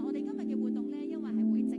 我哋今日嘅活動呢，因為係會直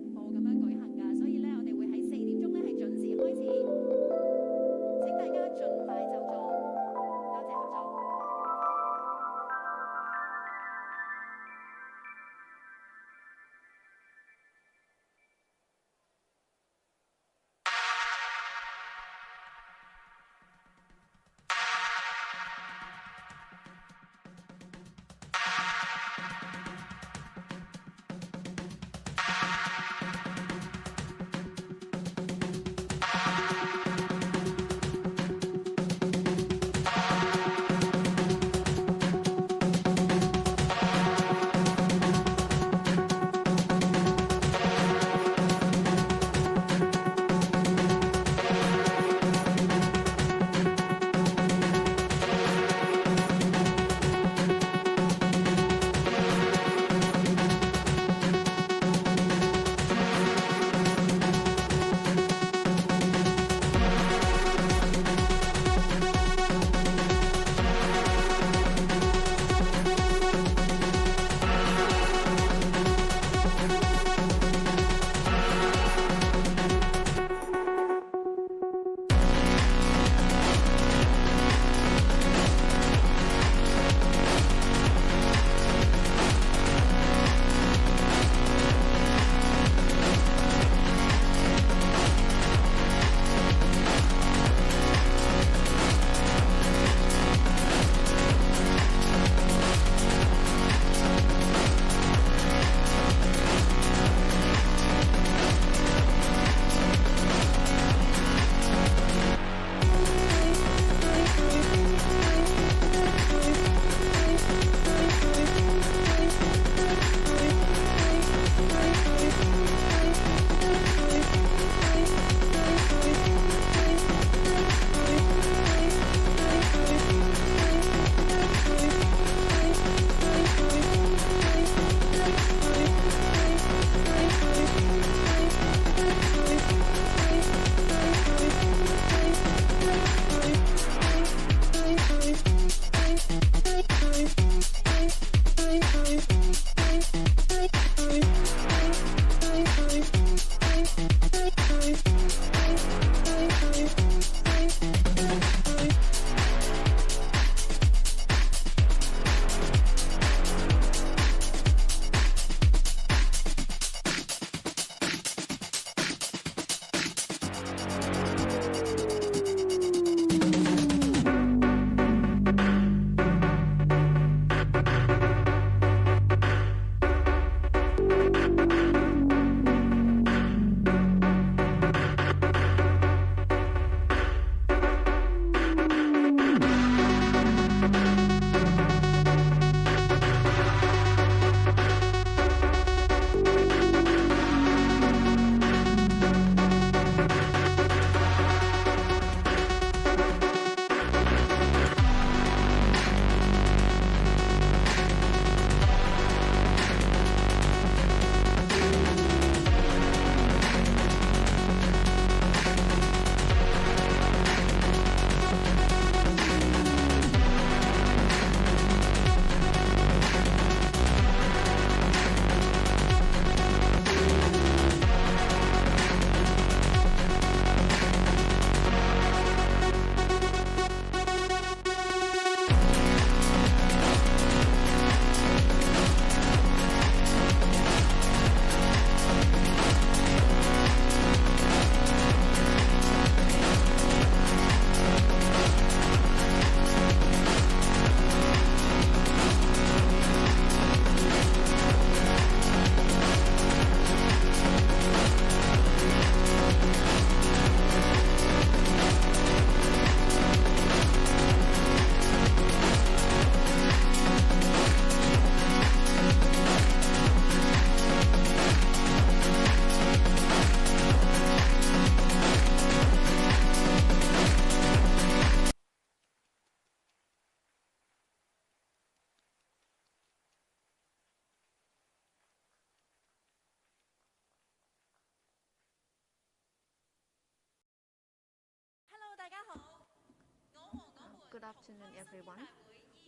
Good afternoon, everyone.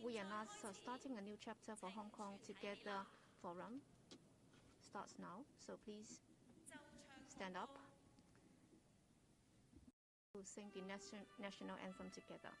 We are now starting a new chapter for Hong Kong Together Forum. Starts now, so please stand up. We'll sing the national anthem together.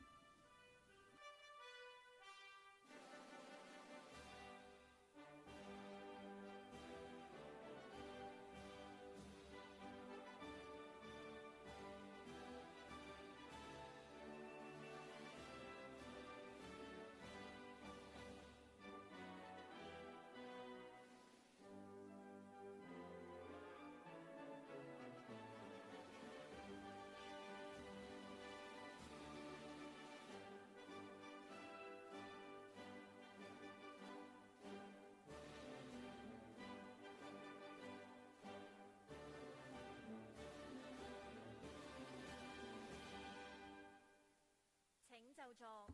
就座。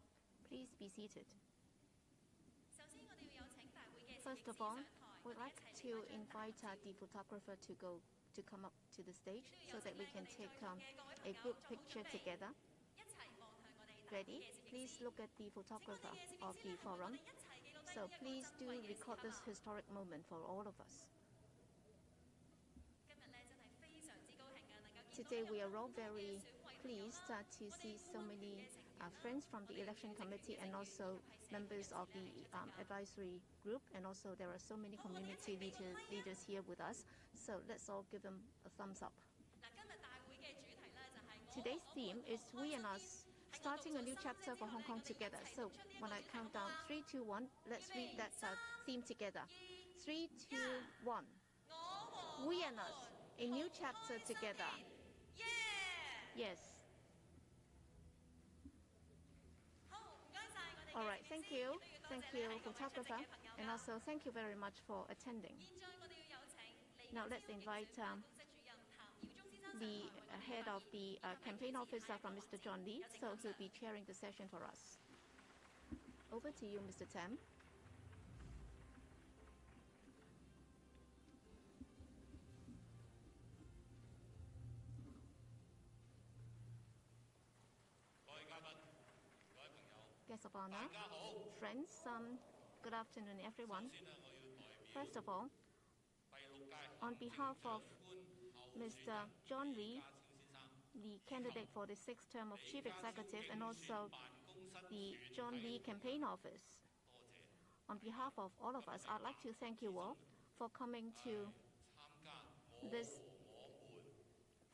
Please be seated. First of all, we'd like to invite the photographer to come up to the stage so that we can take a group picture together. Ready? Please look at the photographer of the forum. So please do record this historic moment for all of us. Today we are all very pleased to see so many friends from the election committee and also members of the advisory group, and also there are so many community leaders here with us. So let's all give them a thumbs up. Today's theme is We and Us, starting a new chapter for Hong Kong together. So when I count down 3, 2, 1, let's read that theme together. 3, 2, 1. We and Us, a new chapter together. Yes. All right, thank you. Thank you, photographer. And also thank you very much for attending. Now let's invite the head of the campaign office from Mr. John Lee. So he'll be chairing the session for us. Over to you, Mr. Tam. Guests of honor, friends, good afternoon, everyone. First of all, on behalf of Mr. John Lee, the candidate for the 6th term of Chief Executive, and also the John Lee Campaign Office, on behalf of all of us, I'd like to thank you all for coming to this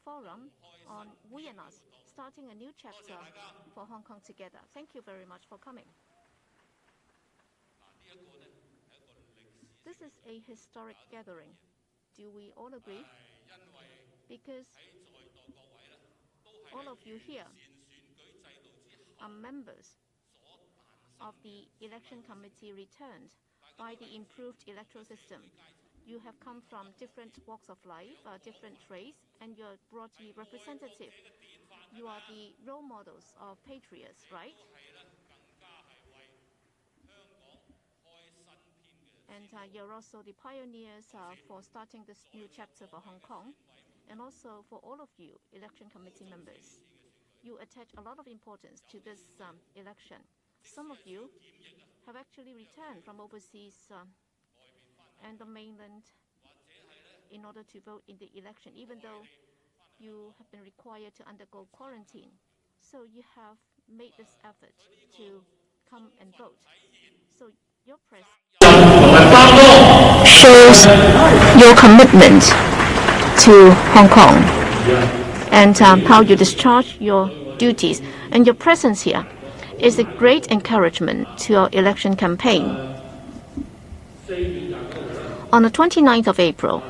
forum on We and Us, starting a new chapter for Hong Kong together. Thank you very much for coming. This is a historic gathering. Do we all agree? Because all of you here are members of the election committee returned by the improved electoral system. You have come from different walks of life, different trades, and you're broadly representative. You are the role models of patriots, right? And you're also the pioneers for starting this new chapter for Hong Kong, and also for all of you election committee members. You attach a lot of importance to this election. Some of you have actually returned from overseas and the mainland in order to vote in the election, even though you have been required to undergo quarantine. So you have made this effort to come and vote. So your presence shows your commitment to Hong Kong and how you discharge your duties. And your presence here is a great encouragement to our election campaign. On the 29th of April,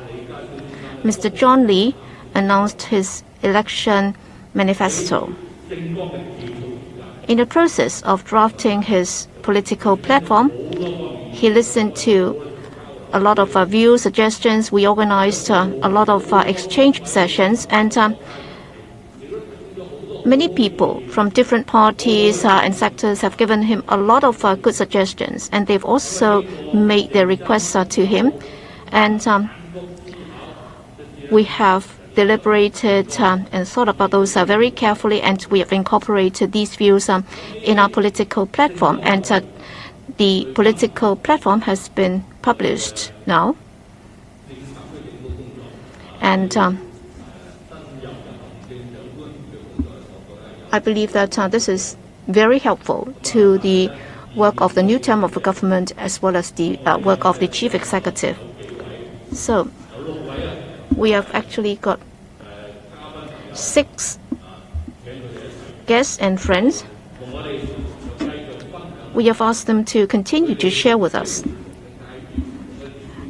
Mr. John Lee announced his election manifesto. In the process of drafting his political platform, he listened to a lot of views, suggestions. We organized a lot of exchange sessions, and many people from different parties and sectors have given him a lot of good suggestions, and they've also made their requests to him. And we have deliberated and thought about those very carefully, and we have incorporated these views in our political platform. And the political platform has been published now. And I believe that this is very helpful to the work of the new term of the government as well as the work of the chief executive. So we have actually got 6 guests and friends. We have asked them to continue to share with us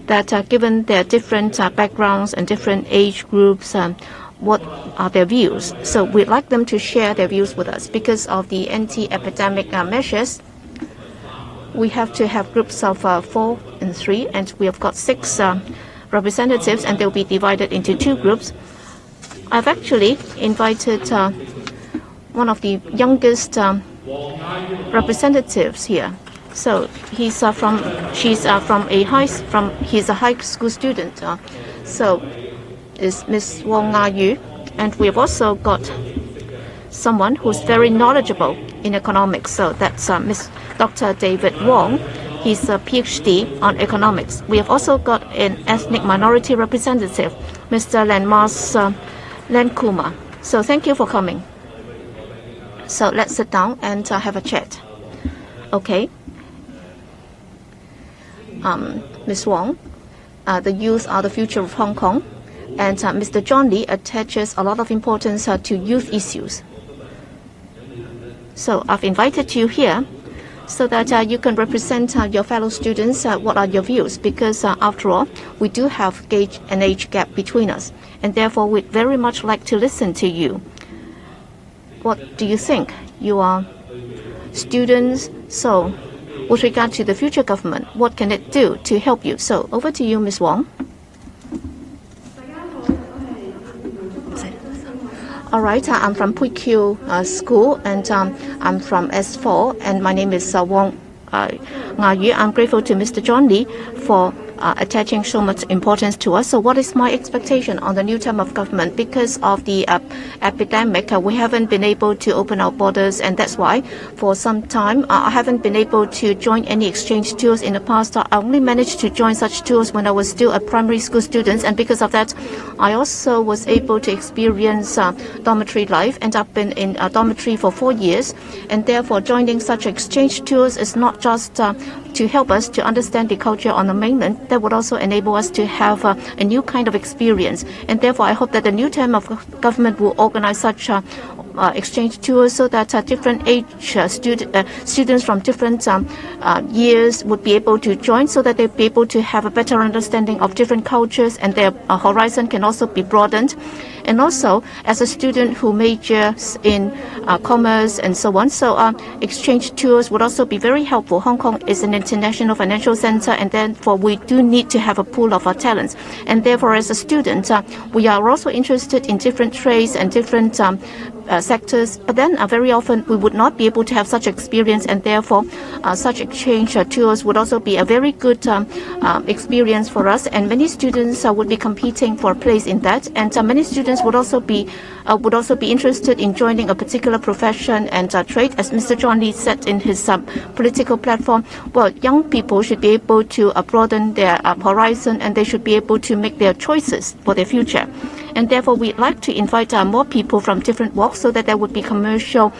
that given their different backgrounds and different age groups, what are their views. So we'd like them to share their views with us. Because of the anti-epidemic measures, we have to have groups of 4 and 3, and we have got 6 representatives, and they'll be divided into 2 groups. I've actually invited one of the youngest representatives here. So he's a high school student. So is Miss Wong Nga-yu, and we have also got someone who's very knowledgeable in economics. So that's Miss Dr. David Wong. He's a PhD on economics. We have also got an ethnic minority representative, Mr. Lanmas Lankuma. So thank you for coming. So let's sit down and have a chat. Okay. Ms. Wong, the youth are the future of Hong Kong, and Mr. John Lee attaches a lot of importance to youth issues. So I've invited you here so that you can represent your fellow students. What are your views? Because after all, we do have an age gap between us, and therefore we'd very much like to listen to you. What do you think? You are students, so with regard to the future government, what can it do to help you? So over to you, Ms. Wong. All right, I'm from Pui Kyu School, and I'm from S4, and my name is Wong Nga-yu. I'm grateful to Mr. John Lee for attaching so much importance to us. So what is my expectation on the new term of government? Because of the epidemic, we haven't been able to open our borders, and that's why for some time I haven't been able to join any exchange tours in the past. I only managed to join such tours when I was still a primary school student, and because of that I also was able to experience dormitory life, and I've been in a dormitory for 4 years, and therefore joining such exchange tours is not just to help us to understand the culture on the mainland, that would also enable us to have a new kind of experience. And therefore, I hope that the new term of government will organize such exchange tours so that different age students from different years would be able to join, so that they'll be able to have a better understanding of different cultures, and their horizon can also be broadened. And also, as a student who majors in commerce and so on, so exchange tours would also be very helpful. Hong Kong is an international financial center, and therefore we do need to have a pool of our talents. And therefore, as a student, we are also interested in different trades and different sectors, but then very often we would not be able to have such experience, and therefore such exchange tours would also be a very good experience for us, and many students would be competing for a place in that, and many students would also be interested in joining a particular profession and trade. As Mr. John Lee said in his political platform, well, young people should be able to broaden their horizon, and they should be able to make their choices for their future. And therefore, we'd like to invite more people from different walks, so that there would be commercial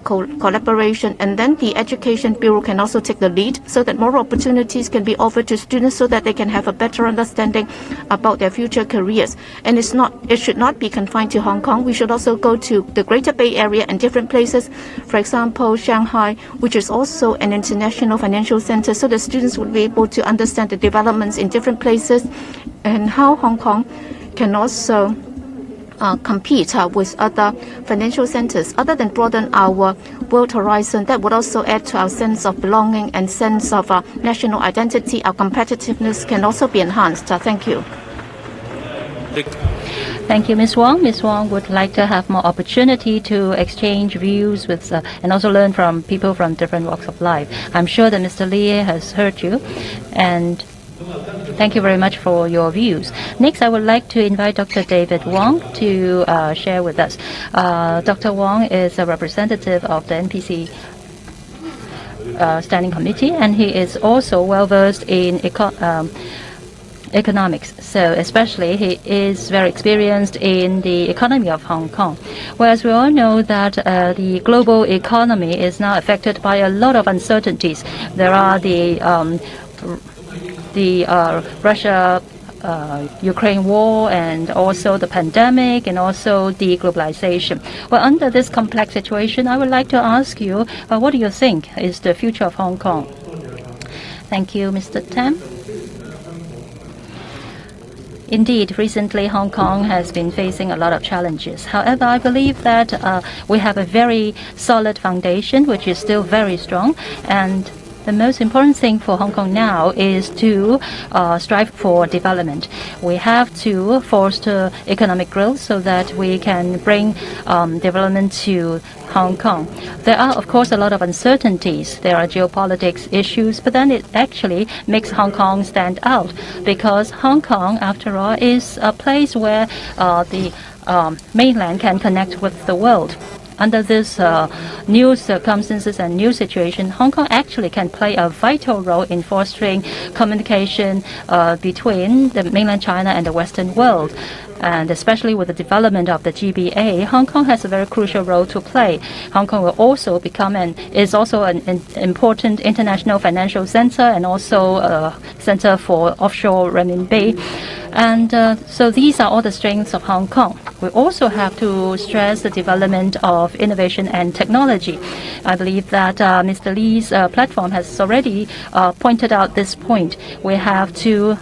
collaboration. And then the Education Bureau can also take the lead, so that more opportunities can be offered to students, so that they can have a better understanding about their future careers. And it should not be confined to Hong Kong. We should also go to the Greater Bay Area and different places. For example, Shanghai, which is also an international financial center, so the students would be able to understand the developments in different places, and how Hong Kong can also compete with other financial centers. Other than broaden our world horizon, that would also add to our sense of belonging and sense of national identity. Our competitiveness can also be enhanced. Thank you. Thank you, Ms. Wong. Ms. Wong would like to have more opportunity to exchange views with and also learn from people from different walks of life. I'm sure that Mr. Lee has heard you, and Thank you very much for your views. Next, I would like to invite Dr. David Wong to share with us. Dr. Wong is a representative of the NPC Standing Committee, and he is also well-versed in economics. So especially he is very experienced in the economy of Hong Kong. Whereas we all know that the global economy is now affected by a lot of uncertainties. There are the Russia Ukraine war, and also the pandemic, and also the globalization. Well, under this complex situation, I would like to ask you, what do you think is the future of Hong Kong? Thank you, Mr. Tam. Indeed, recently Hong Kong has been facing a lot of challenges. However, I believe that we have a very solid foundation, which is still very strong, and the most important thing for Hong Kong now is to strive for development. We have to foster economic growth so that we can bring development to Hong Kong. There are, of course, a lot of uncertainties. There are geopolitics issues, but then it actually makes Hong Kong stand out, because Hong Kong, after all, is a place where the mainland can connect with the world. Under this new circumstances and new situation, Hong Kong actually can play a vital role in fostering communication between the mainland China and the Western world. And especially with the development of the GBA, Hong Kong has a very crucial role to play. Hong Kong will also become is also an important international financial center, and also a center for offshore renminbi. And so these are all the strengths of Hong Kong. We also have to stress the development of innovation and technology. I believe that Mr. Lee's platform has already pointed out this point. We have to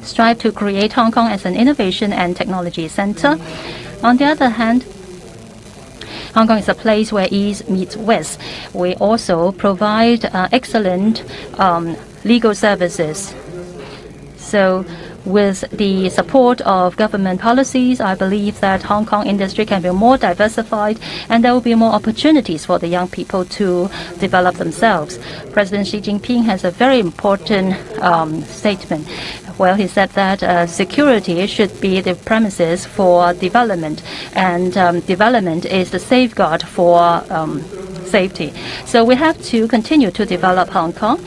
strive to create Hong Kong as an innovation and technology center. On the other hand, Hong Kong is a place where East meets West. We also provide excellent legal services. So with the support of government policies, I believe that Hong Kong industry can be more diversified, and there will be more opportunities for the young people to develop themselves. President Xi Jinping has a very important statement. Well, he said that security should be the premises for development, and development is the safeguard for safety. So we have to continue to develop Hong Kong,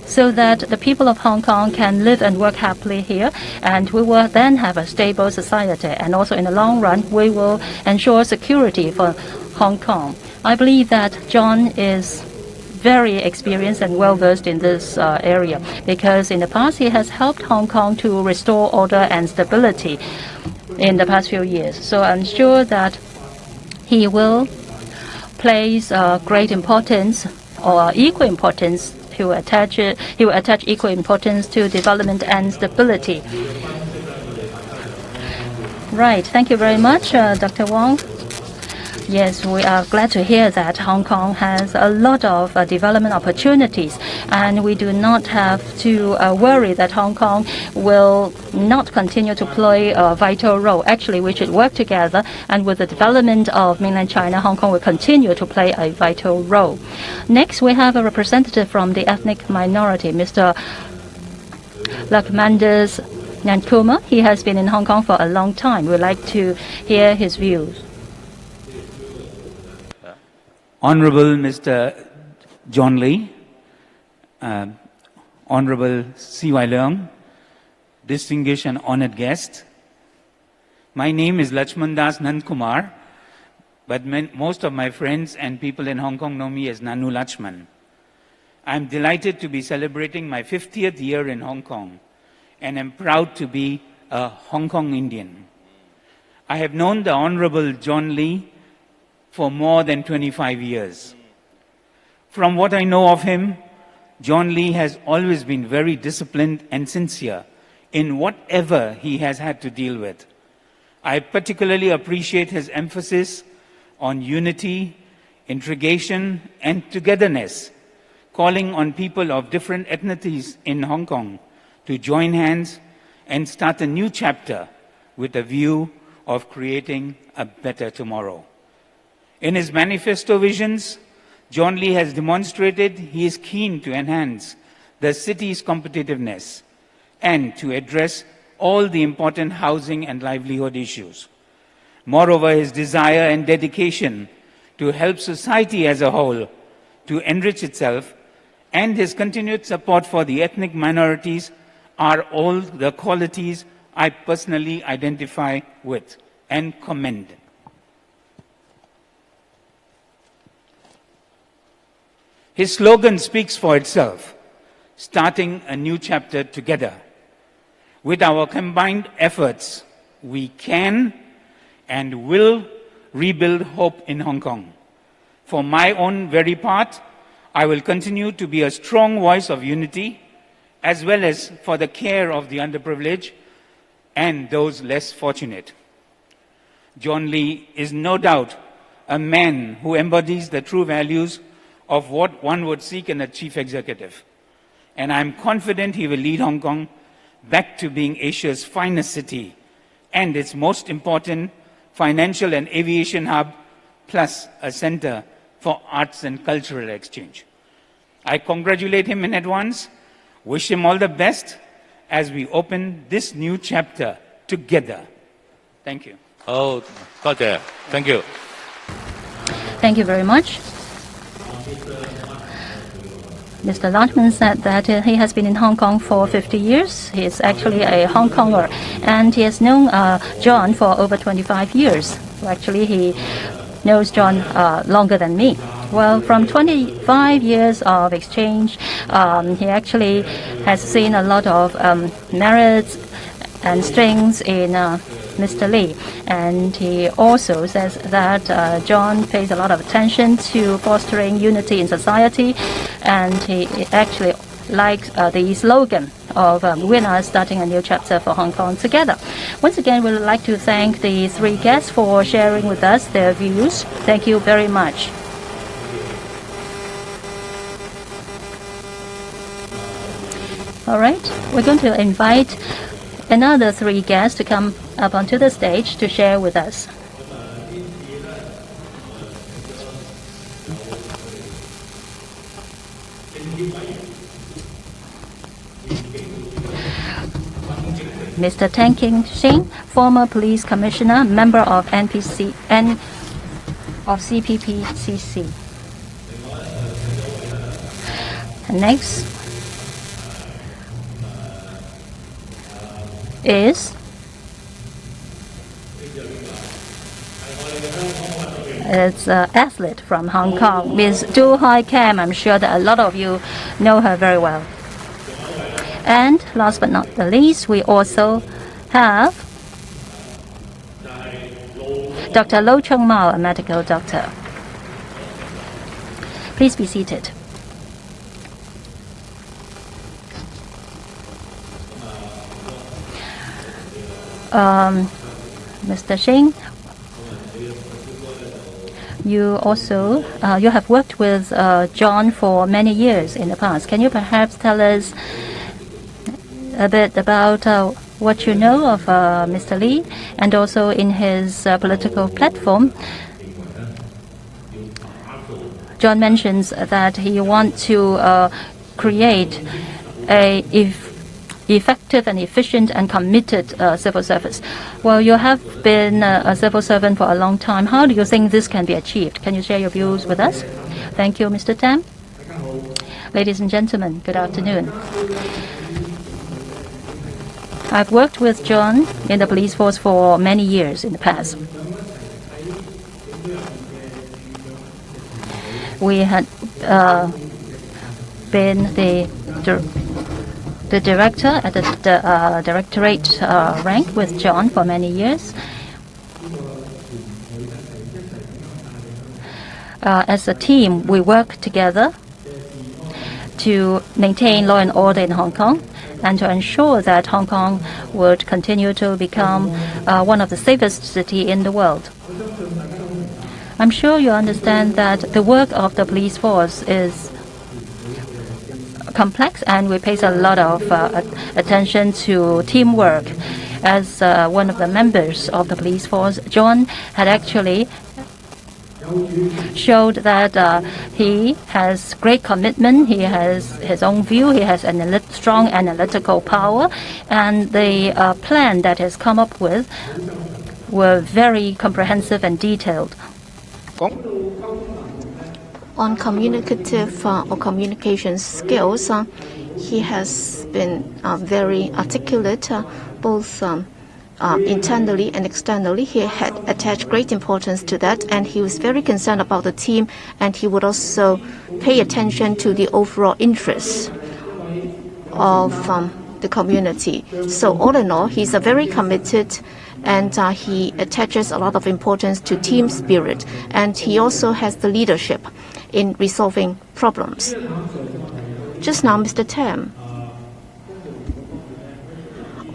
so that the people of Hong Kong can live and work happily here, and we will then have a stable society. And also in the long run, we will ensure security for Hong Kong. I believe that John is very experienced and well-versed in this area, because in the past he has helped Hong Kong to restore order and stability in the past few years. So I'm sure that he will place great importance, or equal importance, he will attach equal importance to development and stability. Right. Thank you very much, Dr. Wong. Yes, we are glad to hear that Hong Kong has a lot of development opportunities, and we do not have to worry that Hong Kong will not continue to play a vital role. Actually, we should work together, and with the development of mainland China, Hong Kong will continue to play a vital role. Next, we have a representative from the ethnic minority, Mr. Lakmandas Nyankuma. He has been in Hong Kong for a long time. We'd like to hear his views. Honorable Mr. John Lee, Honorable C.Y. Leung, distinguished and honored guests, my name is Lakshmandas Nandkumar, but most of my friends and people in Hong Kong know me as Nanu Lakshman. I'm delighted to be celebrating my 50th year in Hong Kong, and am proud to be a Hong Kong Indian. I have known the Honorable John Lee for more than 25 years. From what I know of him, John Lee has always been very disciplined and sincere in whatever he has had to deal with. I particularly appreciate his emphasis on unity, integration, and togetherness, calling on people of different ethnicities in Hong Kong to join hands and start a new chapter with a view of creating a better tomorrow. In his manifesto visions, John Lee has demonstrated he is keen to enhance the city's competitiveness and to address all the important housing and livelihood issues. Moreover, his desire and dedication to help society as a whole to enrich itself and his continued support for the ethnic minorities are all the qualities I personally identify with and commend. His slogan speaks for itself, starting a new chapter together. With our combined efforts, we can and will rebuild hope in Hong Kong. For my own very part, I will continue to be a strong voice of unity, as well as for the care of the underprivileged and those less fortunate. John Lee is no doubt a man who embodies the true values of what one would seek in a chief executive. And I'm confident he will lead Hong Kong back to being Asia's finest city and its most important financial and aviation hub, plus a center for arts and cultural exchange. I congratulate him in advance, wish him all the best as we open this new chapter together. Thank you. Oh, thank you. Thank you very much. Mr. Lachman said that he has been in Hong Kong for 50 years. He is actually a Hong Konger, and he has known John for over 25 years. Actually, he knows John longer than me. Well, from 25 years of exchange, he actually has seen a lot of merits and strengths in Mr. Lee. And he also says that John pays a lot of attention to fostering unity in society, and he actually likes the slogan of "We're now starting a new chapter for Hong Kong together." Once again, we would like to thank the three guests for sharing with us their views. Thank you very much. All right, we're going to invite another three guests to come up onto the stage to share with us. Mr. Tan King Sing, former police commissioner, member of CPPCC. And next is athlete from Hong Kong, Ms. Du Hai Kam. I'm sure that a lot of you know her very well. And last but not the least, we also have Dr. Lo Chung Mao, a medical doctor. Please be seated. Mr. Shing, you also you have worked with John for many years in the past. Can you perhaps tell us a bit about what you know of Mr. Lee, and also in his political platform? John mentions that he wants to create a effective and efficient and committed civil service. Well, you have been a civil servant for a long time. How do you think this can be achieved? Can you share your views with us? Thank you, Mr. Tam. Ladies and gentlemen, good afternoon. I've worked with John in the police force for many years in the past. We had been the director at the directorate rank with John for many years. As a team, we work together to maintain law and order in Hong Kong and to ensure that Hong Kong would continue to become one of the safest cities in the world. I'm sure you understand that the work of the police force is complex, and we pay a lot of attention to teamwork. As one of the members of the police force, John had actually showed that he has great commitment, he has his own view, he has strong analytical power, and the plan that has come up with were very comprehensive and detailed. On communicative or communication skills, he has been very articulate, both internally and externally. He had attached great importance to that, and he was very concerned about the team, and he would also pay attention to the overall interests of the community. So all in all, he's a very committed, and he attaches a lot of importance to team spirit, and he also has the leadership in resolving problems. Just now, Mr. Tam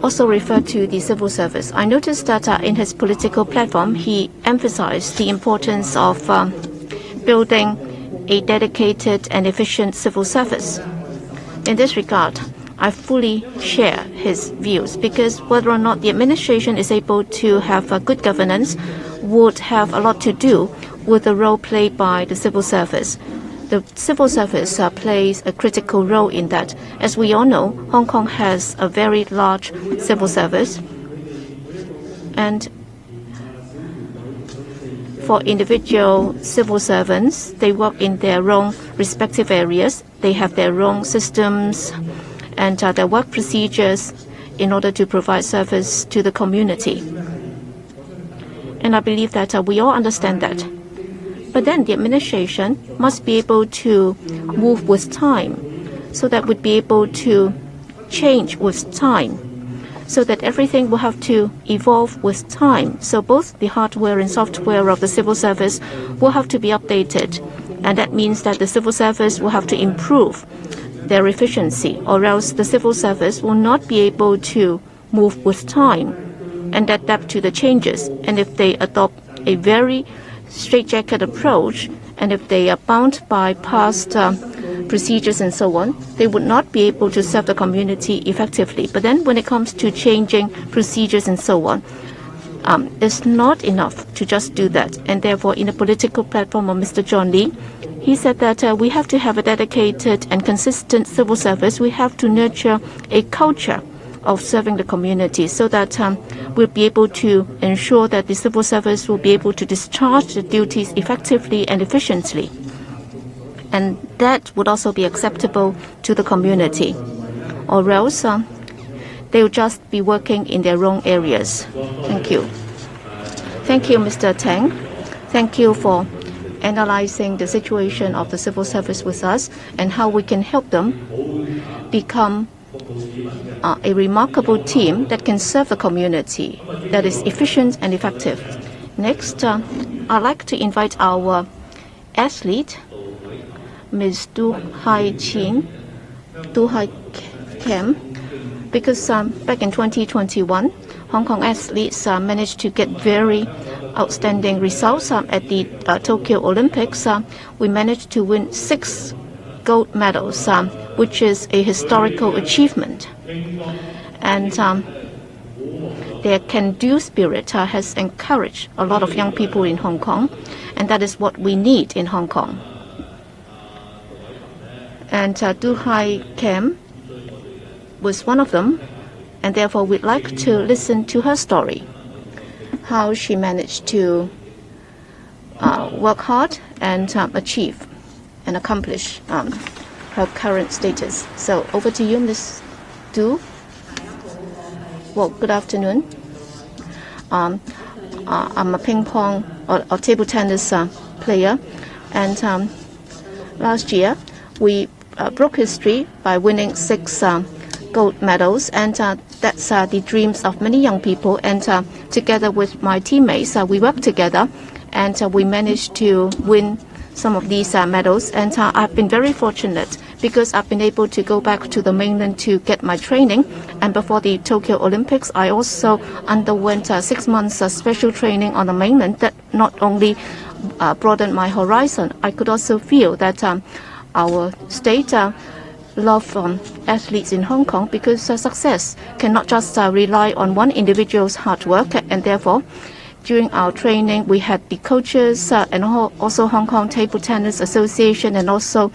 also referred to the civil service. I noticed that in his political platform, he emphasized the importance of building a dedicated and efficient civil service. In this regard, I fully share his views, because whether or not the administration is able to have good governance would have a lot to do with the role played by the civil service. The civil service plays a critical role in that. As we all know, Hong Kong has a very large civil service, and for individual civil servants, they work in their own respective areas. They have their own systems and their work procedures in order to provide service to the community. And I believe that we all understand that. But then the administration must be able to move with time, so that we'd be able to change with time, so that everything will have to evolve with time. So both the hardware and software of the civil service will have to be updated. And that means that the civil service will have to improve their efficiency, or else the civil service will not be able to move with time and adapt to the changes. And if they adopt a very straitjacket approach, and if they are bound by past procedures and so on, they would not be able to serve the community effectively. But then when it comes to changing procedures and so on, it's not enough to just do that. And therefore, in the political platform of Mr. John Lee, he said that we have to have a dedicated and consistent civil service. We have to nurture a culture of serving the community, so that we'll be able to ensure that the civil service will be able to discharge the duties effectively and efficiently. And that would also be acceptable to the community. Or else they will just be working in their own areas. Thank you. Thank you, Mr. Tang. Thank you for analyzing the situation of the civil service with us and how we can help them become a remarkable team that can serve the community, that is efficient and effective. Next, I'd like to invite our athlete, Ms. Du Hai Kem, because back in 2021, Hong Kong athletes managed to get very outstanding results at the Tokyo Olympics. We managed to win 6 gold medals, which is a historical achievement. And their can-do spirit has encouraged a lot of young people in Hong Kong, and that is what we need in Hong Kong. And Du Hai Kem was one of them, and therefore we'd like to listen to her story, how she managed to work hard and achieve and accomplish her current status. So over to you, Ms. Du. Well, good afternoon. I'm a ping pong or table tennis player, and last year we broke history by winning 6 gold medals, and that's the dreams of many young people. And together with my teammates, we worked together, and we managed to win some of these medals. And I've been very fortunate, because I've been able to go back to the mainland to get my training. And before the Tokyo Olympics, I also underwent 6 months special training on the mainland that not only broadened my horizon, I could also feel that our state love athletes in Hong Kong, because success cannot just rely on one individual's hard work, and therefore during our training, we had the coaches and also Hong Kong Table Tennis Association and also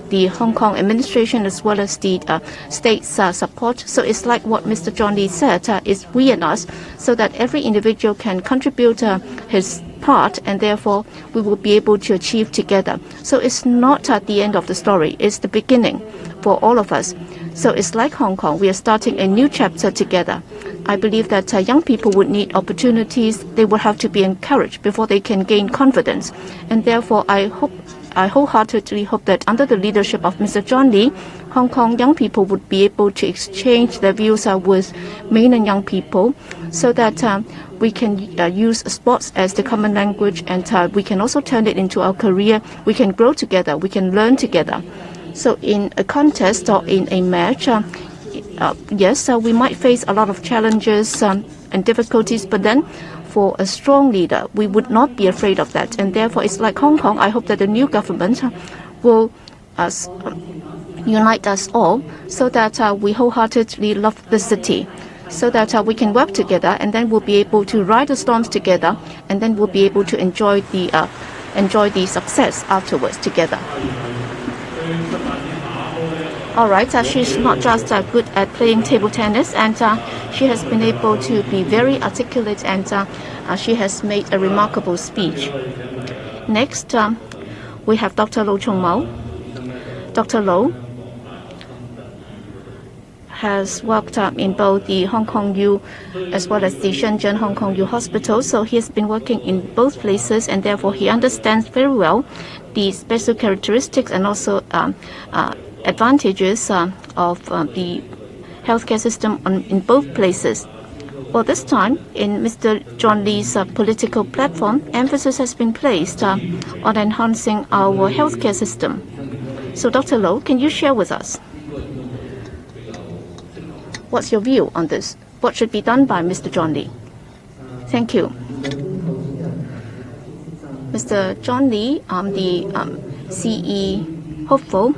the Hong Kong administration as well as the state's support. So it's like what Mr. John Lee said, it's we and us, so that every individual can contribute his part, and therefore we will be able to achieve together. So it's not at the end of the story, it's the beginning for all of us. So it's like Hong Kong, we are starting a new chapter together. I believe that young people would need opportunities. They will have to be encouraged before they can gain confidence. And therefore, I wholeheartedly hope that under the leadership of Mr. John Lee, Hong Kong young people would be able to exchange their views with mainland young people, so that we can use sports as the common language, and we can also turn it into our career. We can grow together. We can learn together. So in a contest or in a match, yes, we might face a lot of challenges and difficulties, but then for a strong leader, we would not be afraid of that. And therefore, it's like Hong Kong. I hope that the new government will unite us all, so that we wholeheartedly love the city, so that we can work together, and then we'll be able to ride the storms together, and then we'll be able to enjoy the success afterwards together. All right, she's not just good at playing table tennis, and she has been able to be very articulate, and she has made a remarkable speech. Next, we have Dr. Lo Chung Mao. Dr. Lo has worked in both the Hong Kong U as well as the Shenzhen Hong Kong U hospital, so he has been working in both places, and therefore he understands very well the special characteristics and also advantages of the healthcare system in both places. Well, this time, in Mr. John Lee's political platform, emphasis has been placed on enhancing our healthcare system. So, Dr. Lo, can you share with us what's your view on this? What should be done by Mr. John Lee? Thank you. Mr. John Lee, the CE hopeful,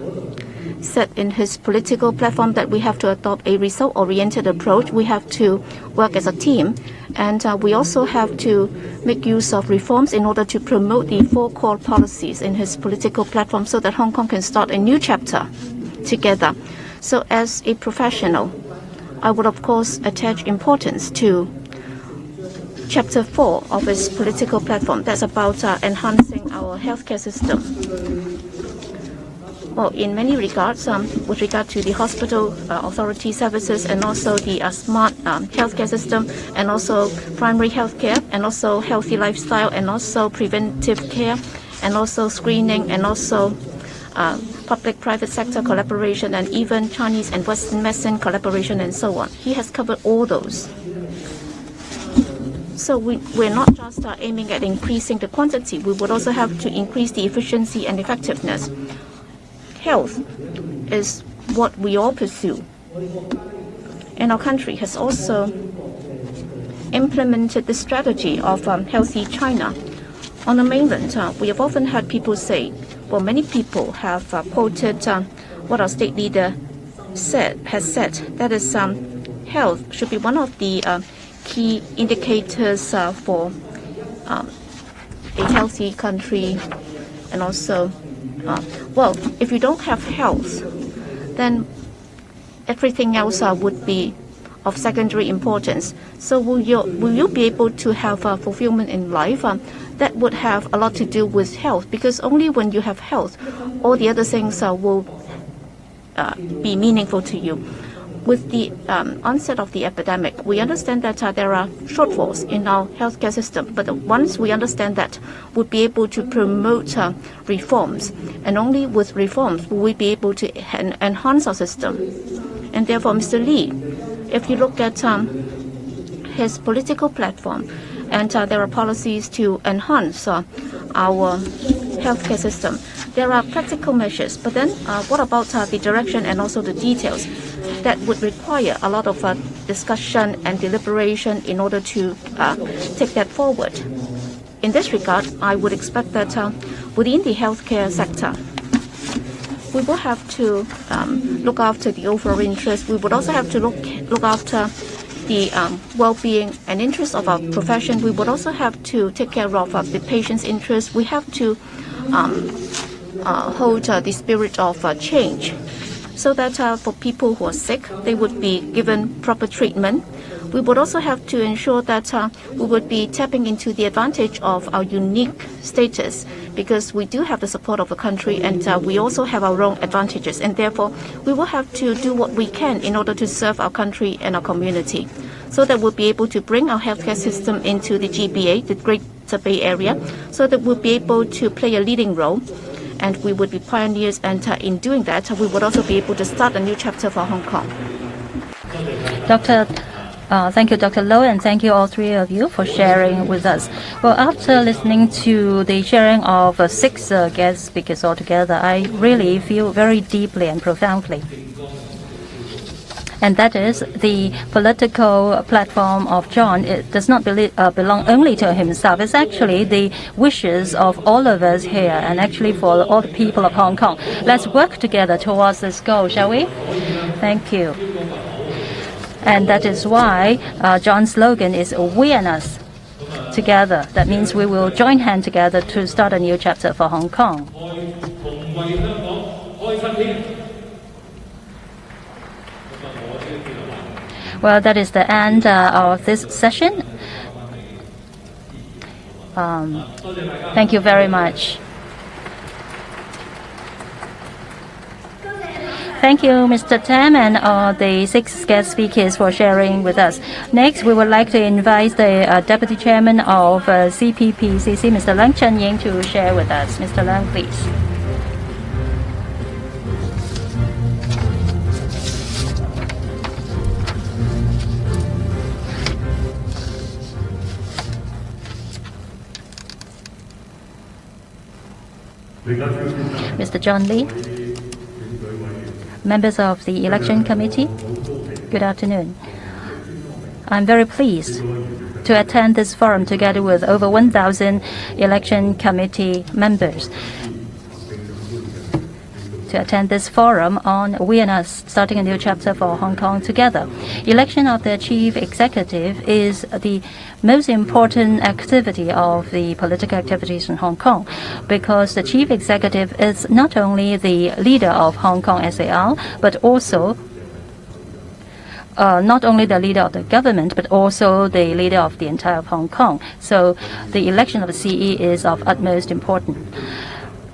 said in his political platform that we have to adopt a result-oriented approach. We have to work as a team, and we also have to make use of reforms in order to promote the 4 core policies in his political platform, so that Hong Kong can start a new chapter together. So as a professional, I would of course attach importance to Chapter 4 of his political platform. That's about enhancing our healthcare system. Well, in many regards, with regard to the hospital authority services, and also the smart healthcare system, and also primary healthcare, and also healthy lifestyle, and also preventive care, and also screening, and also public-private sector collaboration, and even Chinese and Western medicine collaboration, and so on. He has covered all those. So we're not just aiming at increasing the quantity. We would also have to increase the efficiency and effectiveness. Health is what we all pursue. And our country has also implemented the strategy of Healthy China. On the mainland, we have often heard people say, well, many people have quoted what our state leader has said, that is, health should be one of the key indicators for a healthy country. And also, well, if you don't have health, then everything else would be of secondary importance. So will you be able to have fulfillment in life? That would have a lot to do with health, because only when you have health, all the other things will be meaningful to you. With the onset of the epidemic, we understand that there are shortfalls in our healthcare system. But once we understand that, we'll be able to promote reforms. And only with reforms will we be able to enhance our system. And therefore, Mr. Lee, if you look at his political platform, and there are policies to enhance our healthcare system, there are practical measures. But then what about the direction and also the details? That would require a lot of discussion and deliberation in order to take that forward. In this regard, I would expect that within the healthcare sector, we will have to look after the overall interest. We would also have to look after the well-being and interests of our profession, we would also have to take care of the patient's interests. We have to hold the spirit of change, so that for people who are sick, they would be given proper treatment. We would also have to ensure that we would be tapping into the advantage of our unique status, because we do have the support of the country, and we also have our own advantages, and therefore we will have to do what we can in order to serve our country and our community, so that we'll be able to bring our healthcare system into the GBA, the Greater Bay Area, so that we'll be able to play a leading role, and we would be pioneers, and in doing that, we would also be able to start a new chapter for Hong Kong. Thank you, Dr. Low, and thank you all three of you for sharing with us. Well, after listening to the sharing of 6 guest speakers altogether, I really feel very deeply and profoundly. And that is the political platform of John. It does not belong only to himself. It's actually the wishes of all of us here, and actually for all the people of Hong Kong. Let's work together towards this goal, shall we? Thank you. And that is why John's slogan is "We and Us together." That means we will join hands together to start a new chapter for Hong Kong. Well, that is the end of this session. Thank you very much. Thank you, Mr. Tam, and the 6 guest speakers for sharing with us. Next, we would like to invite the Deputy Chairman of CPPCC, Mr. Leung Chun-ying, to share with us. Mr. Leung, please. Mr. John Lee, members of the Election Committee, good afternoon. I'm very pleased to attend this forum together with over 1,000 Election Committee members. To attend this forum on We and Us, starting a new chapter for Hong Kong together. Election of the chief executive is the most important activity of the political activities in Hong Kong, because the chief executive is not only the leader of Hong Kong SAR, but also not only the leader of the government, but also the leader of the entire Hong Kong. So the election of the CE is of utmost importance.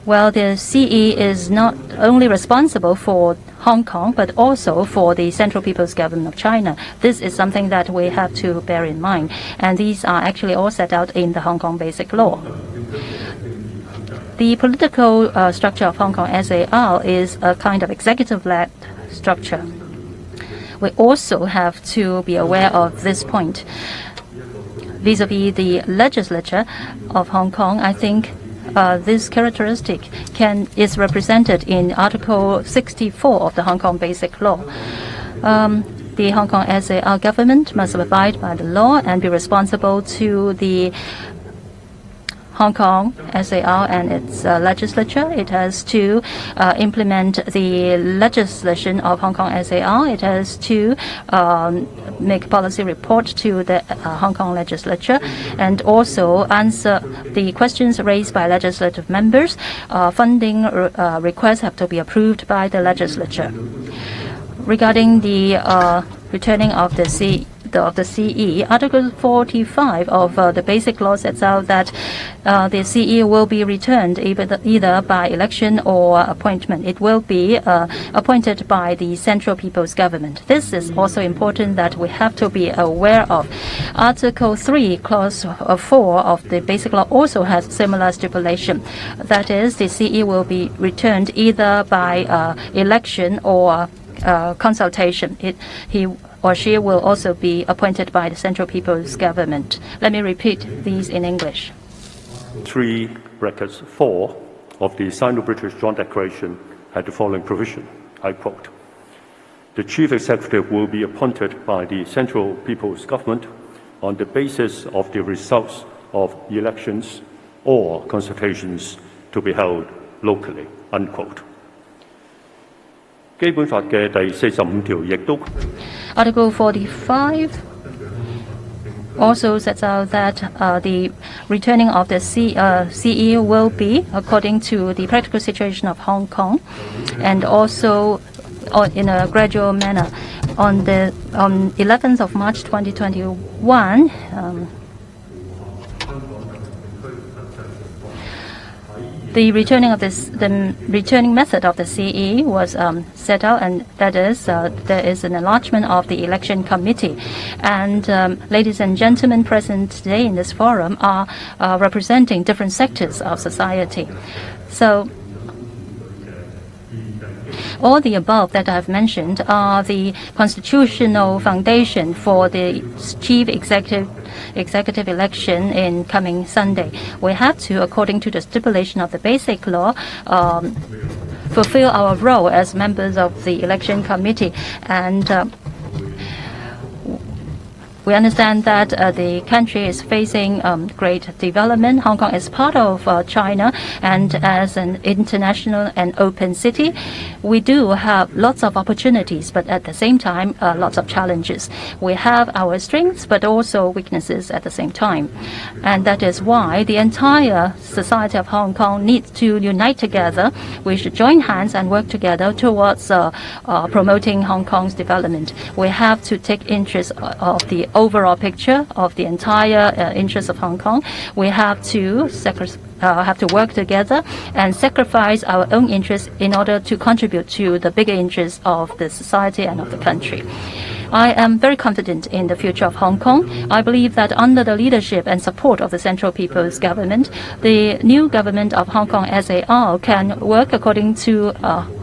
Well, the CE is not only responsible for Hong Kong, but also for the Central People's Government of China. This is something that we have to bear in mind, and these are actually all set out in the Hong Kong Basic Law. The political structure of Hong Kong SAR is a kind of executive-led structure. We also have to be aware of this point. Vis-à-vis the legislature of Hong Kong, I think this characteristic is represented in Article 64 of the Hong Kong Basic Law. The Hong Kong SAR government must abide by the law and be responsible to the Hong Kong SAR and its legislature. It has to implement the legislation of Hong Kong SAR. It has to make policy report to the Hong Kong legislature, and also answer the questions raised by legislative members. Funding requests have to be approved by the legislature. Regarding the returning of the CE, Article 45 of the Basic Law sets out that the CE will be returned either by election or appointment. It will be appointed by the Central People's Government. This is also important that we have to be aware of. Article 3, Clause 4 of the Basic Law also has similar stipulation. That is, the CE will be returned either by election or consultation. He or she will also be appointed by the Central People's Government. Let me repeat these in English. 3(4) of the Sino-British Joint Declaration had the following provision, I quote, "The Chief Executive will be appointed by the Central People's Government on the basis of the results of elections or consultations to be held locally," unquote. 基本法嘅第45條亦都 Article 45 also sets out that the returning of the CE will be according to the practical situation of Hong Kong, and also in a gradual manner. On 11th of March 2021, the returning method of the CE was set out, and that is there is an enlargement of the election committee. And ladies and gentlemen present today in this forum are representing different sectors of society. So all the above that I've mentioned are the constitutional foundation for the chief executive election in coming Sunday. We have to, according to the stipulation of the Basic Law, fulfill our role as members of the election committee. And we understand that the country is facing great development. Hong Kong is part of China, and as an international and open city, we do have lots of opportunities, but at the same time, lots of challenges. We have our strengths, but also weaknesses at the same time. And that is why the entire society of Hong Kong needs to unite together. We should join hands and work together towards promoting Hong Kong's development. We have to take interest of the overall picture of the entire interest of Hong Kong. We have to work together and sacrifice our own interests in order to contribute to the bigger interests of the society and of the country. I am very confident in the future of Hong Kong. I believe that under the leadership and support of the Central People's Government, the new government of Hong Kong SAR can work according to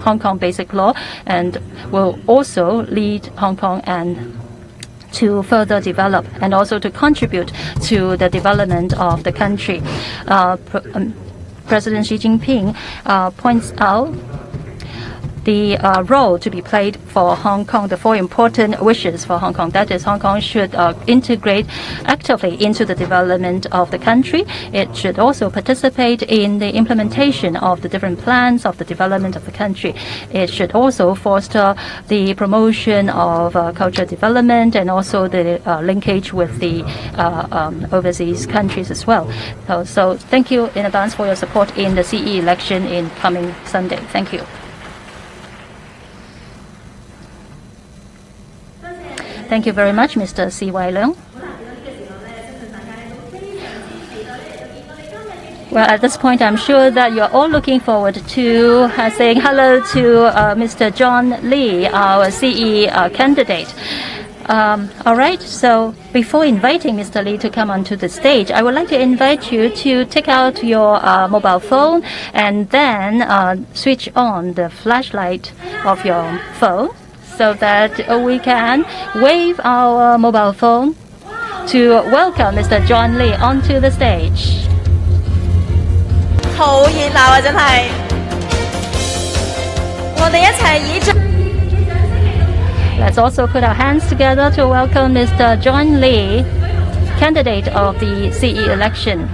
Hong Kong Basic Law and will also lead Hong Kong and to further develop and also to contribute to the development of the country. President Xi Jinping points out the role to be played for Hong Kong, the four important wishes for Hong Kong. That is, Hong Kong should integrate actively into the development of the country. It should also participate in the implementation of the different plans of the development of the country. It should also foster the promotion of cultural development and also the linkage with the overseas countries as well. So thank you in advance for your support in the CE election in coming Sunday. Thank you. Thank you very much, Mr. C.Y. Leung. Well, at this point, I'm sure that you're all looking forward to saying hello to Mr. John Lee, our CE candidate. All right, so before inviting Mr. Lee to come onto the stage, I would like to invite you to take out your mobile phone and then switch on the flashlight of your phone, so that we can wave our mobile phone to welcome Mr. John Lee onto the stage. 好熱鬧啊！真係，我哋一齊以最 Let's also put our hands together to welcome Mr. John Lee, candidate of the CE election.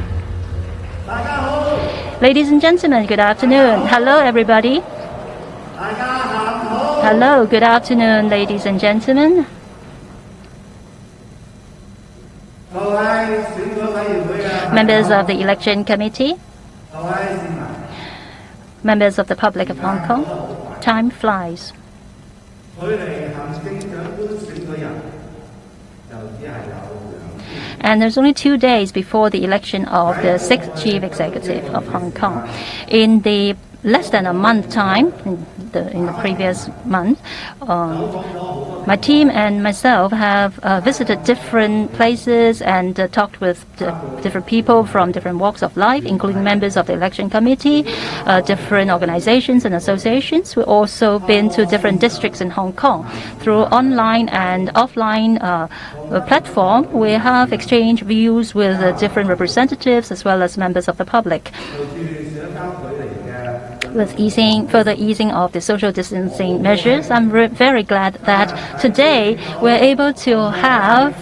Ladies and gentlemen, good afternoon. Hello, everybody. Hello, good afternoon, ladies and gentlemen. Members of the election committee, members of the public of Hong Kong, time flies. And there's only 2 days before the election of the 6th chief executive of Hong Kong. In the less than a month time, in the previous month, my team and myself have visited different places and talked with different people from different walks of life, including members of the election committee, different organizations and associations. We've also been to different districts in Hong Kong. Through online and offline platform, we have exchanged views with different representatives as well as members of the public. With further easing of the social distancing measures, I'm very glad that today we're able to have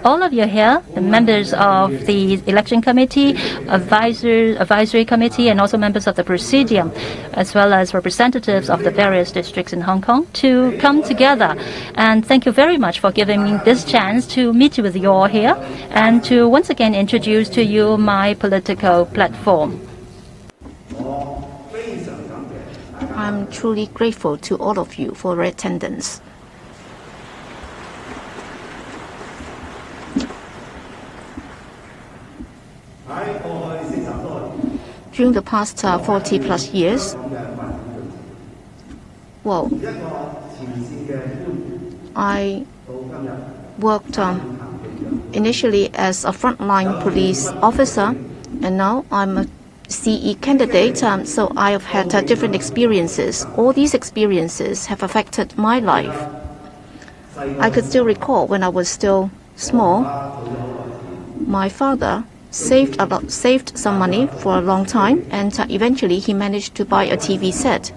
all of you here, the members of the election committee, advisory committee, and also members of the presidium, as well as representatives of the various districts in Hong Kong, to come together. And thank you very much for giving me this chance to meet with you all here and to once again introduce to you my political platform. I'm truly grateful to all of you for your attendance. During the past 40 plus years, well, I worked initially as a frontline police officer, and now I'm a CE candidate, so I have had different experiences. All these experiences have affected my life. I could still recall when I was still small, my father saved some money for a long time, and eventually he managed to buy a TV set.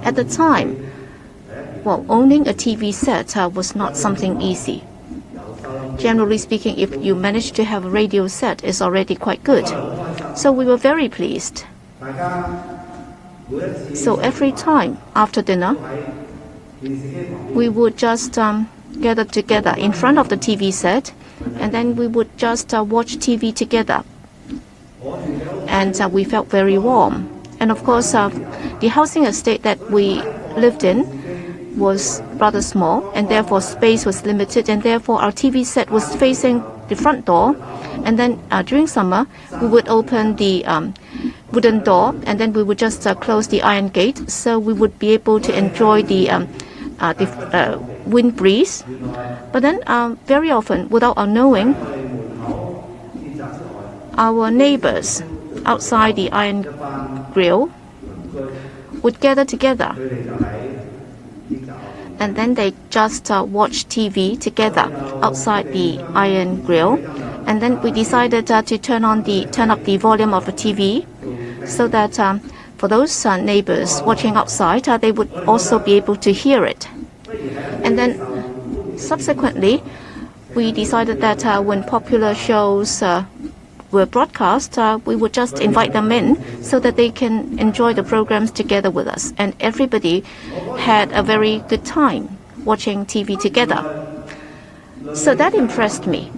At the time, well, owning a TV set was not something easy. Generally speaking, if you manage to have a radio set, it's already quite good. So we were very pleased. So every time after dinner, we would just gather together in front of the TV set, and then we would just watch TV together. And we felt very warm. And of course, the housing estate that we lived in was rather small, and therefore space was limited, and therefore our TV set was facing the front door. And then during summer, we would open the wooden door, and then we would just close the iron gate, so we would be able to enjoy the wind breeze. But then very often, without our knowing, our neighbors outside the iron grill would gather together, and then they just watch TV together outside the iron grill. And then we decided to turn up the volume of the TV, so that for those neighbors watching outside, they would also be able to hear it. And then subsequently, we decided that when popular shows were broadcast, we would just invite them in so that they can enjoy the programs together with us. And everybody had a very good time watching TV together. So that impressed me.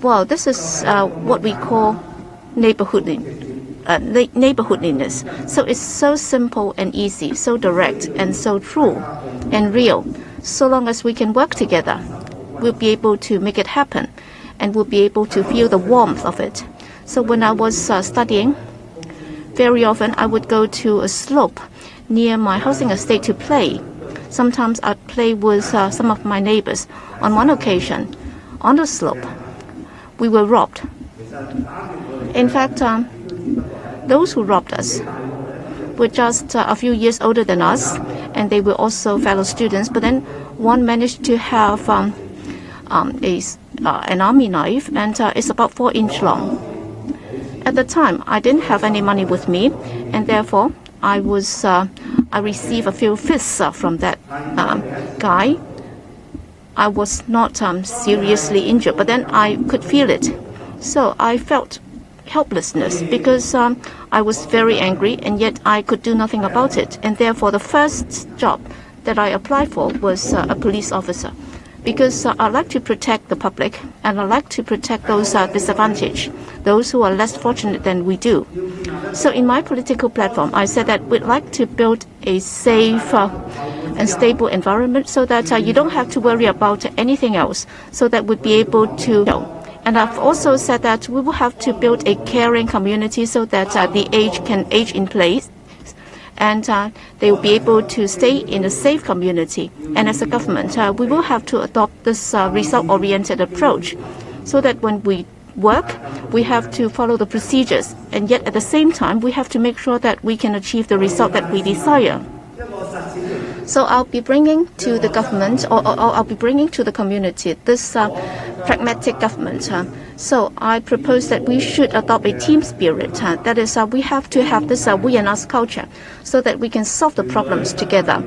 Well, this is what we call neighborhoodliness. So it's so simple and easy, so direct and so true and real. So long as we can work together, we'll be able to make it happen, and we'll be able to feel the warmth of it. So when I was studying, very often I would go to a slope near my housing estate to play. Sometimes I'd play with some of my neighbors. On one occasion, on the slope, we were robbed. In fact, those who robbed us were just a few years older than us, and they were also fellow students. But then one managed to have an army knife, and it's about 4-inch long. At the time, I didn't have any money with me, and therefore I received a few fists from that guy. I was not seriously injured, but then I could feel it. So I felt helplessness because I was very angry, and yet I could do nothing about it. And therefore, the first job that I applied for was a police officer, because I like to protect the public, and I like to protect those disadvantaged, those who are less fortunate than we do. So in my political platform, I said that we'd like to build a safe and stable environment so that you don't have to worry about anything else, so that we'd be able to. And I've also said that we will have to build a caring community so that the aged can age in place, and they will be able to stay in a safe community. And as a government, we will have to adopt this result-oriented approach, so that when we work, we have to follow the procedures, and yet at the same time, we have to make sure that we can achieve the result that we desire. So I'll be bringing to the government, or I'll be bringing to the community this pragmatic government. So I propose that we should adopt a team spirit. That is, we have to have this we and us culture, so that we can solve the problems together.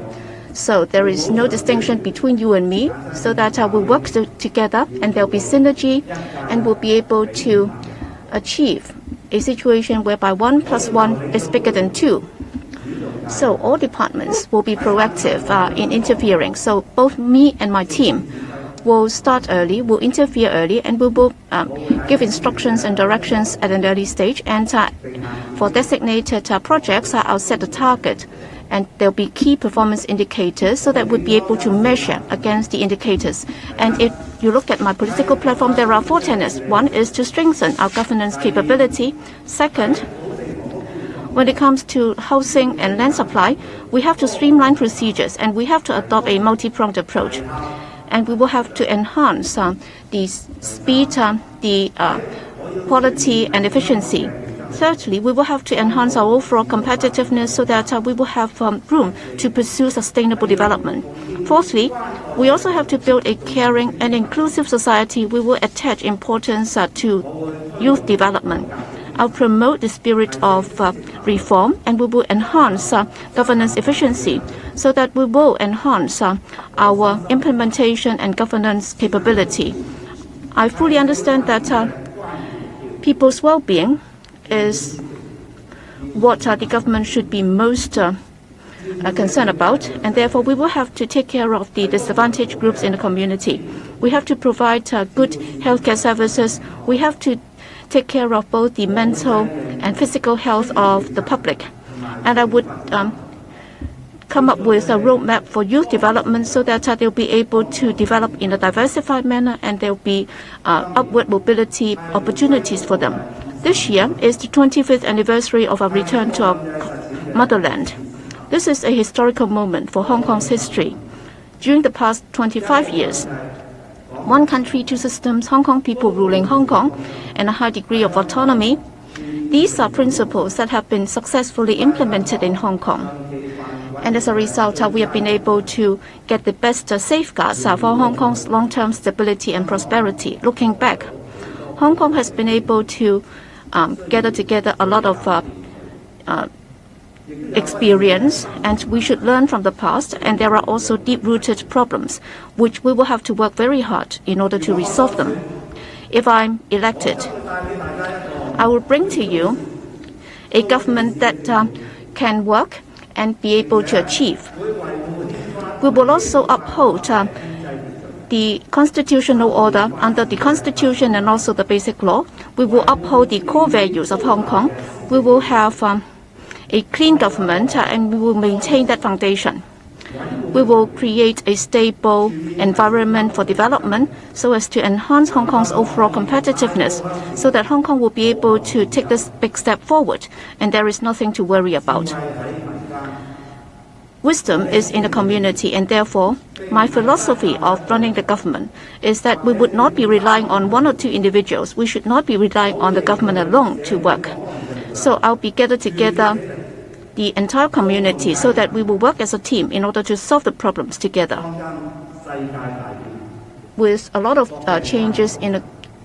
So there is no distinction between you and me, so that we work together and there will be synergy and we'll be able to achieve a situation whereby 1 + 1 is bigger than 2. So all departments will be proactive in interfering. So both me and my team will start early, will interfere early, and we will give instructions and directions at an early stage. And for designated projects, I'll set a target. And there'll be key performance indicators so that we'll be able to measure against the indicators. And if you look at my political platform, there are 4 tenets. One is to strengthen our governance capability. Second, when it comes to housing and land supply, we have to streamline procedures and we have to adopt a multi-pronged approach. And we will have to enhance the speed, the quality and efficiency. Thirdly, we will have to enhance our overall competitiveness so that we will have room to pursue sustainable development. Fourthly, we also have to build a caring and inclusive society. We will attach importance to youth development. I'll promote the spirit of reform and we will enhance governance efficiency so that we will enhance our implementation and governance capability. I fully understand that people's well-being is what the government should be most concerned about, and therefore we will have to take care of the disadvantaged groups in the community. We have to provide good healthcare services. We have to take care of both the mental and physical health of the public. And I would come up with a roadmap for youth development so that they'll be able to develop in a diversified manner and there'll be upward mobility opportunities for them. This year is the 25th anniversary of our return to our motherland. This is a historical moment for Hong Kong's history. During the past 25 years, 1 country, 2 systems, Hong Kong people ruling Hong Kong, and a high degree of autonomy. These are principles that have been successfully implemented in Hong Kong. And as a result, we have been able to get the best safeguards for Hong Kong's long-term stability and prosperity. Looking back, Hong Kong has been able to gather together a lot of experience, and we should learn from the past, and there are also deep-rooted problems which we will have to work very hard in order to resolve them. If I'm elected, I will bring to you a government that can work and be able to achieve. We will also uphold the constitutional order under the Constitution and also the Basic Law. We will uphold the core values of Hong Kong. We will have a clean government and we will maintain that foundation. We will create a stable environment for development so as to enhance Hong Kong's overall competitiveness so that Hong Kong will be able to take this big step forward and there is nothing to worry about. Wisdom is in the community, and therefore my philosophy of running the government is that we would not be relying on 1 or 2 individuals. We should not be relying on the government alone to work. So I'll be gathered together the entire community so that we will work as a team in order to solve the problems together. With a lot of changes in the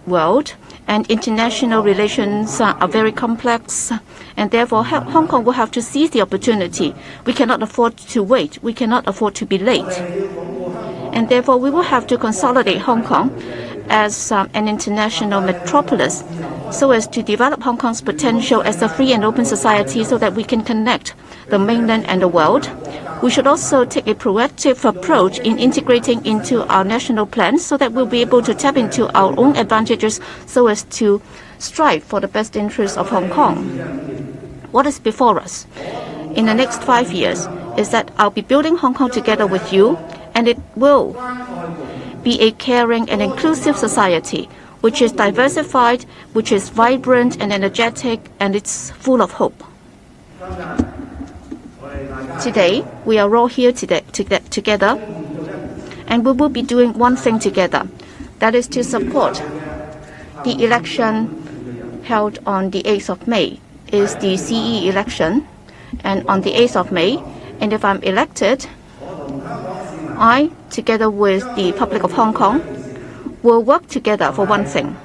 world, and international relations are very complex, and therefore Hong Kong will have to seize the opportunity. We cannot afford to wait. We cannot afford to be late. And therefore we will have to consolidate Hong Kong as an international metropolis so as to develop Hong Kong's potential as a free and open society so that we can connect the mainland and the world. We should also take a proactive approach in integrating into our national plans so that we'll be able to tap into our own advantages so as to strive for the best interests of Hong Kong. What is before us in the next 5 years is that I'll be building Hong Kong together with you, and it will be a caring and inclusive society which is diversified, which is vibrant and energetic, and it's full of hope. Today, we are all here together, and we will be doing one thing together. That is to support the election held on the 8th of May. Is the CE election, and on the 8th of May, and if I'm elected, I, together with the public of Hong Kong, will work together for one thing.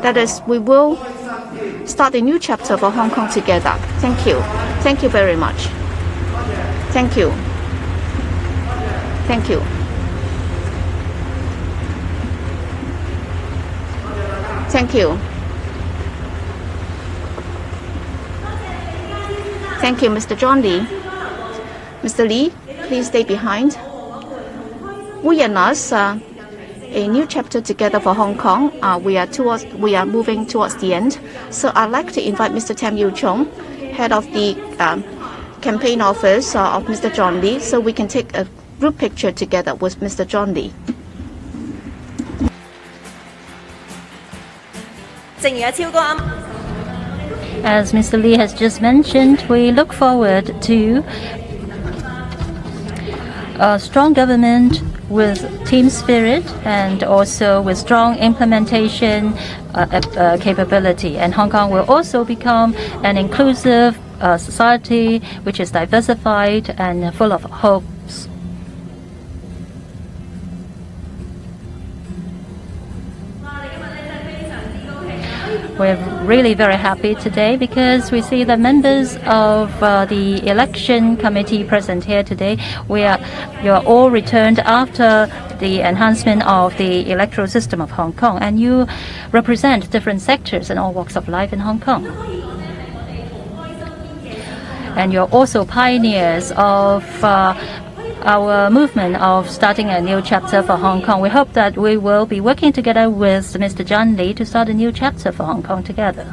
That is, we will start a new chapter for Hong Kong together. Thank you. Thank you very much. Thank you. Thank you. Thank you. Thank you, Mr. John Lee. Mr. Lee, please stay behind. We and us, a new chapter together for Hong Kong. We are moving towards the end. So I'd like to invite Mr. Tam Yu Chung, head of the campaign office of Mr. John Lee, so we can take a group picture together with Mr. John Lee. 正如阿超哥啱。 As Mr. Lee has just mentioned, we look forward to a strong government with team spirit and also with strong implementation capability. And Hong Kong will also become an inclusive society which is diversified and full of hopes. We're really very happy today because we see the members of the election committee present here today. You are all returned after the enhancement of the electoral system of Hong Kong, and you represent different sectors and all walks of life in Hong Kong. And you're also pioneers of our movement of starting a new chapter for Hong Kong. We hope that we will be working together with Mr. John Lee to start a new chapter for Hong Kong together.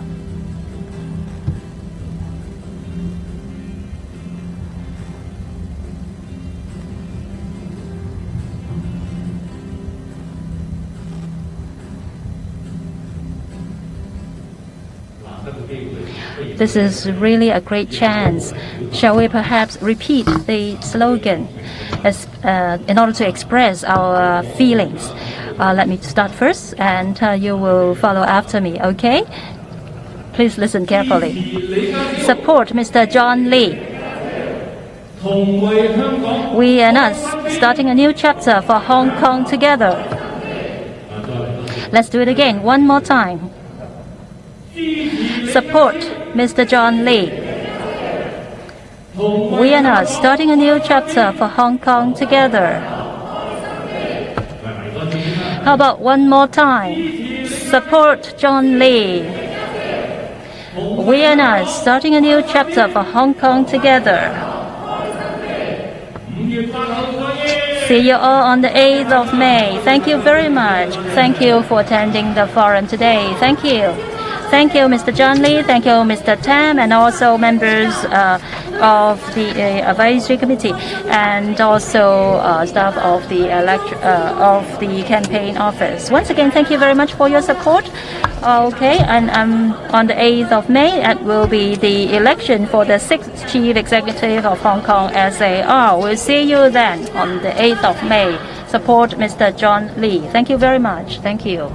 This is really a great chance. Shall we perhaps repeat the slogan in order to express our feelings? Let me start first, and you will follow after me, okay? Please listen carefully. Support Mr. John Lee. We and us, starting a new chapter for Hong Kong together. Let's do it again, one more time. Support Mr. John Lee. We and us, starting a new chapter for Hong Kong together. How about one more time? Support John Lee. We and us, starting a new chapter for Hong Kong together. See you all on the 8th of May. Thank you very much. Thank you for attending the forum today. Thank you. Thank you, Mr. John Lee. Thank you, Mr. Tam, and also members of the advisory committee, and also staff of the campaign office. Once again, thank you very much for your support. Okay, and on the 8th of May, it will be the election for the 6th Chief Executive of Hong Kong SAR. We'll see you then on the 8th of May. Support Mr. John Lee. Thank you very much. Thank you.